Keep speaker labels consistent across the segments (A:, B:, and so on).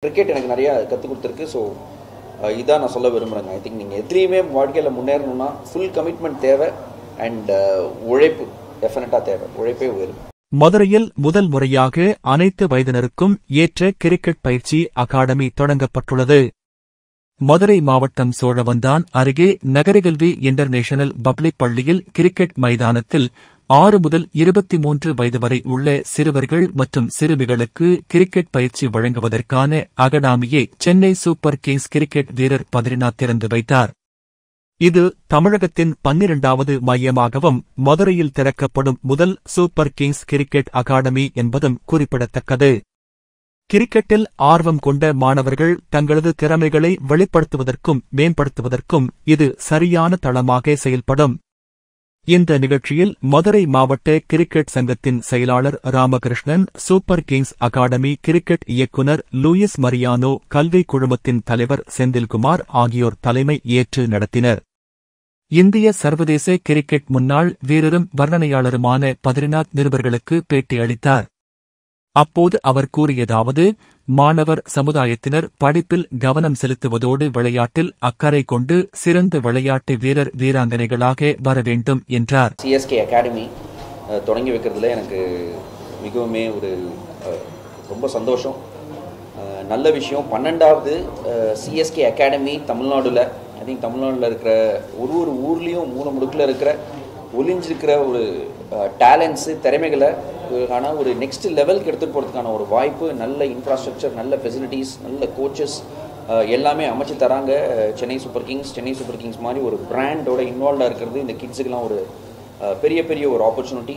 A: Cricket எனக்கு நிறைய கற்றுக் கொடுத்துருக்கு. ஸோ இதான் நான் சொல்ல விரும்புகிறேங்க. ஐ திங்க் நீங்கள் எதுலேயுமே வாழ்க்கையில் முன்னேறணும்னா ஃபுல் கமிட்மெண்ட் தேவை அண்ட் உழைப்பு டெஃபினட்டாக தேவை. உழைப்பே உயரும்.
B: மதுரையில் முதல் முறையாக அனைத்து வயதினருக்கும் ஏற்ற கிரிக்கெட் பயிற்சி அகாடமி தொடங்கப்பட்டுள்ளது. மதுரை மாவட்டம் சோழவந்தான் அருகே நகரகல்வி இன்டர்நேஷனல் பப்ளிக் பள்ளியில் கிரிக்கெட் மைதானத்தில் 6 முதல் 23 வயது வரை உள்ள சிறுவர்கள் மற்றும் சிறுமிகளுக்கு கிரிக்கெட் பயிற்சி வழங்குவதற்கான அகாடமியை சென்னை சூப்பர் கிங்ஸ் கிரிக்கெட் வீரர் பத்ரிநாத் திறந்து வைத்தார். இது தமிழகத்தின் 12வது மையமாகவும் மதுரையில் திறக்கப்படும் முதல் சூப்பர் கிங்ஸ் கிரிக்கெட் அகாடமி என்பதும் குறிப்பிடத்தக்கது. கிரிக்கெட்டில் ஆர்வம் கொண்ட மாணவர்கள் தங்களது திறமைகளை வெளிப்படுத்துவதற்கும் மேம்படுத்துவதற்கும் இது சரியான தளமாக செயல்படும். இந்த நிகழ்ச்சியில் மதுரை மாவட்ட கிரிக்கெட் சங்கத்தின் செயலாளர் Ramakrishnan, super Kings academy cricket இயக்குனர் லூயிஸ் மரியானோ, கல்வி குழுமத்தின் தலைவர் செந்தில்குமார் ஆகியோர் தலைமை ஏற்று நடத்தினர். இந்திய சர்வதேச கிரிக்கெட் முன்னாள் வீரரும் வர்ணனையாளருமான பத்ரிநாத் நிருபர்களுக்கு பேட்டியளித்தார். அப்போது அவர் கூறியதாவது: மாணவர் சமுதாயத்தினர் படிப்பில் கவனம் செலுத்துவதோடு விளையாட்டில் அக்கறை கொண்டு சிறந்த விளையாட்டு வீரர் வீராங்கனைகளாக வர வேண்டும் என்றார்.
A: சிஎஸ்கே அகாடமி தொடங்கி வைக்கிறதுல எனக்கு மிகவும் ஒரு ரொம்ப சந்தோஷம். நல்ல விஷயம். 12வது சிஎஸ்கே அகாடமி தமிழ்நாடுல, ஐ திங்க் தமிழ்நாட்டில் இருக்கிற ஒரு ஊர்லேயும் மூணு முடுக்கில் இருக்கிற ஒளிஞ்சிருக்கிற ஒரு டேலண்ட்ஸு திறமைகளை ஒரு நெக்ஸ்ட் லெவலுக்கு எடுத்துகிட்டு போகிறதுக்கான ஒரு வாய்ப்பு, நல்ல இன்ஃப்ராஸ்ட்ரக்சர், நல்ல ஃபெசிலிட்டிஸ், நல்ல கோச்சஸ் எல்லாமே அமைச்சு தராங்க. சென்னை சூப்பர் கிங்ஸ் மாதிரி ஒரு பிராண்டோட இன்வால்வ்டாக இருக்கிறது இந்த கிட்ஸுக்கெலாம் ஒரு பெரிய ஒரு ஆப்பர்ச்சுனிட்டி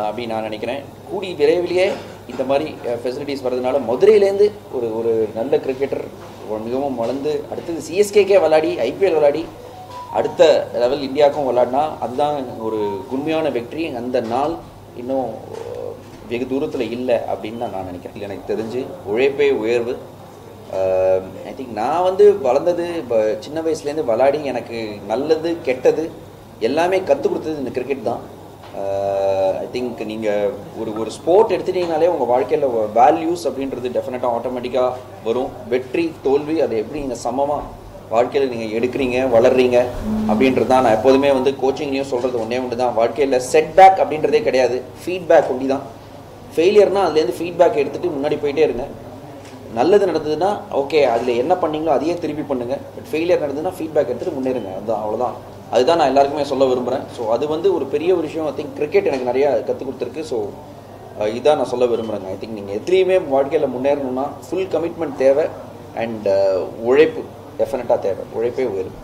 A: அப்படின்னு நான் நினைக்கிறேன். கூடி விரைவிலேயே இந்த மாதிரி ஃபெசிலிட்டிஸ் வர்றதுனால மதுரையிலேருந்து ஒரு நல்ல கிரிக்கெட்டர் மிகவும் வளர்ந்து அடுத்தது சிஎஸ்கேக்கே விளையாடி ஐபிஎல் விளையாடி அடுத்த லெவல் இந்தியாவுக்கும் விளையாடினா அதுதான் ஒரு உண்மையான வெற்றி. அந்த நாள் இன்னும் வெகு தூரத்தில் இல்லை அப்படின்னு தான் நான் நினைக்கிறேன். எனக்கு தெரிஞ்சு உழைப்பே உயர்வு. ஐ திங்க் நான் வளர்ந்தது சின்ன வயசுலேருந்து விளையாடி எனக்கு நல்லது கெட்டது எல்லாமே கற்றுக் கொடுத்தது இந்த கிரிக்கெட் தான். ஐ திங்க் நீங்கள் ஒரு ஸ்போர்ட் எடுத்துட்டீங்கனாலே உங்கள் வாழ்க்கையில் வேல்யூஸ் அப்படின்றது டெஃபினட்டாக ஆட்டோமேட்டிக்காக வரும். வெற்றி தோல்வி அதை எப்படி நீங்கள் சமமாக வாழ்க்கையில் நீங்கள் எடுக்கிறீங்க வளர்றீங்க அப்படின்றது தான். நான் எப்போதுமே கோச்சிங்லேயும் சொல்கிறது ஒன்று தான், வாழ்க்கையில் செட்பேக் அப்படின்றதே கிடையாது, ஃபீட்பேக் ஒண்டி தான். ஃபெயிலியர்னால் அதுலேருந்து ஃபீட்பேக் எடுத்துகிட்டு முன்னாடி போயிட்டே இருங்க. நல்லது நடந்ததுன்னா ஓகே, அதில் என்ன பண்ணீங்களோ அதையே திருப்பி பண்ணுங்கள். பட் ஃபெயிலியர் நடந்ததுன்னா ஃபீட்பேக் எடுத்துகிட்டு முன்னேறுங்க. அதுதான், அவ்வளோதான். அதுதான் நான் எல்லாருக்குமே சொல்ல விரும்புகிறேன். ஸோ அது ஒரு பெரிய ஒரு விஷயம். ஐ திங்க் கிரிக்கெட் எனக்கு நிறையா கற்றுக் கொடுத்துருக்கு. ஸோ இதான் நான் சொல்ல விரும்புகிறேங்க. ஐ திங்க் நீங்கள் எதுலேயுமே வாழ்க்கையில் முன்னேறணும்னா ஃபுல் கமிட்மெண்ட் தேவை அண்ட் உழைப்பு டெஃபினட்டாக தேவை. உழைப்பே உயரும்.